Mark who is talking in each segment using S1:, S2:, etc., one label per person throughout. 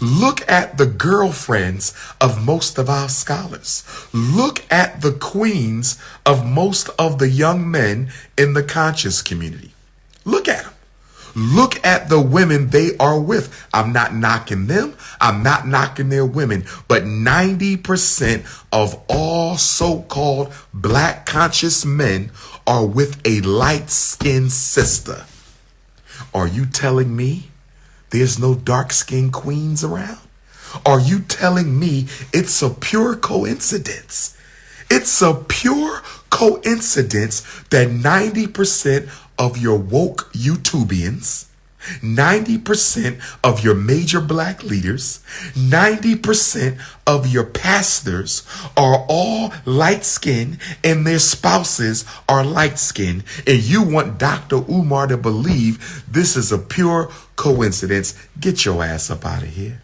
S1: Look at the girlfriends of most of our scholars. Look at the queens of most of the young men in the conscious community. Look at them. Look at the women they are with. I'm not knocking them. I'm not knocking their women. But 90% of all so-called black conscious men are with a light-skinned sister. Are you telling me there's no dark-skinned queens around? Are you telling me it's a pure coincidence? It's a pure coincidence that 90% of your woke YouTubians, 90% of your major black leaders, 90% of your pastors are all light-skinned and their spouses are light-skinned, and you want Dr. Umar to believe this is a pure coincidence? Get your ass up out of here.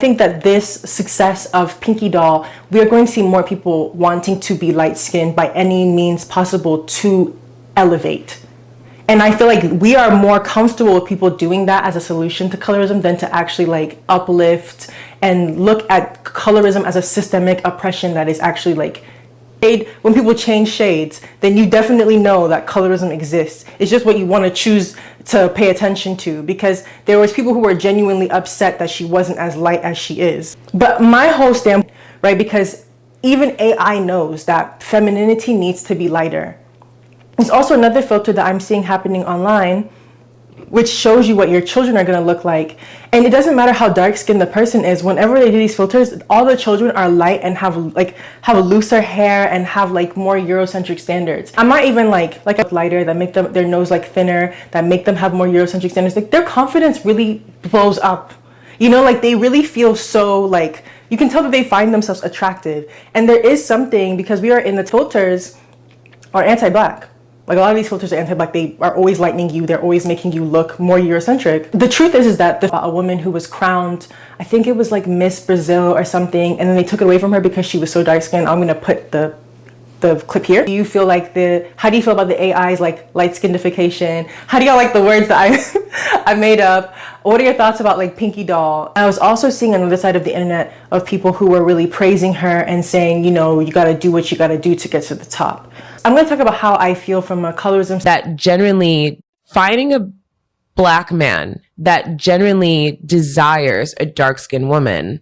S2: I think that this success of Pinky Doll, we are going to see more people wanting to be light-skinned by any means possible to elevate. And I feel like we are more comfortable with people doing that as a solution to colorism than to actually like uplift and look at colorism as a systemic oppression that is actually like when people change shades, then you definitely know that colorism exists. It's just what you want to choose to pay attention to, because there was people who were genuinely upset that she wasn't as light as she is. But my whole stand, right, because even AI knows that femininity needs to be lighter. There's also another filter that I'm seeing happening online, which shows you what your children are going to look like. And it doesn't matter how dark skinned the person is. Whenever they do these filters, all the children are light and have looser hair and have like more Eurocentric standards. I'm not even like lighter, that make them their nose like thinner, that make them have more Eurocentric standards. Like their confidence really blows up. You know, like they really feel so like, you can tell that they find themselves attractive. And there is something, because we are in the filters are anti-black. Like a lot of these filters are anti-black. They are always lightening you. They're always making you look more Eurocentric. The truth is that a woman who was crowned, I think it was like Miss Brazil or something, and then they took it away from her because she was so dark skinned. I'm gonna put the clip here. Do you feel like how do you feel about the AI's like light skinnification? How do y'all like the words that I made up? What are your thoughts about like Pinky Doll? I was also seeing another side of the internet of people who were really praising her and saying, you know, you gotta do what you gotta do to get to the top. I'm going to talk about how I feel from a colorism.
S3: That genuinely finding a black man that genuinely desires a dark-skinned woman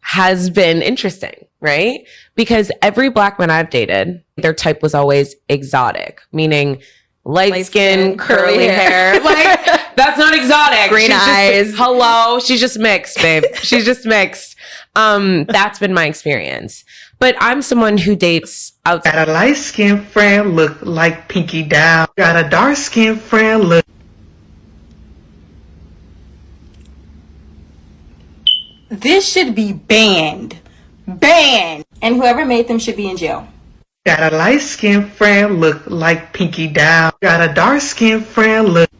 S3: has been interesting, right? Because every black man I've dated, their type was always exotic, meaning light skin, curly hair. Like, that's not exotic.
S4: Green eyes.
S3: Hello, she's just mixed, babe. She's just mixed. That's been my experience. But I'm someone who dates outside.
S5: Got a light-skinned friend look like Pinky Doll. Got a dark-skinned friend look.
S4: This should be banned. Banned. And whoever made them should be in jail.
S5: Got a light-skinned friend look like Pinky Doll. Got a dark-skinned friend look.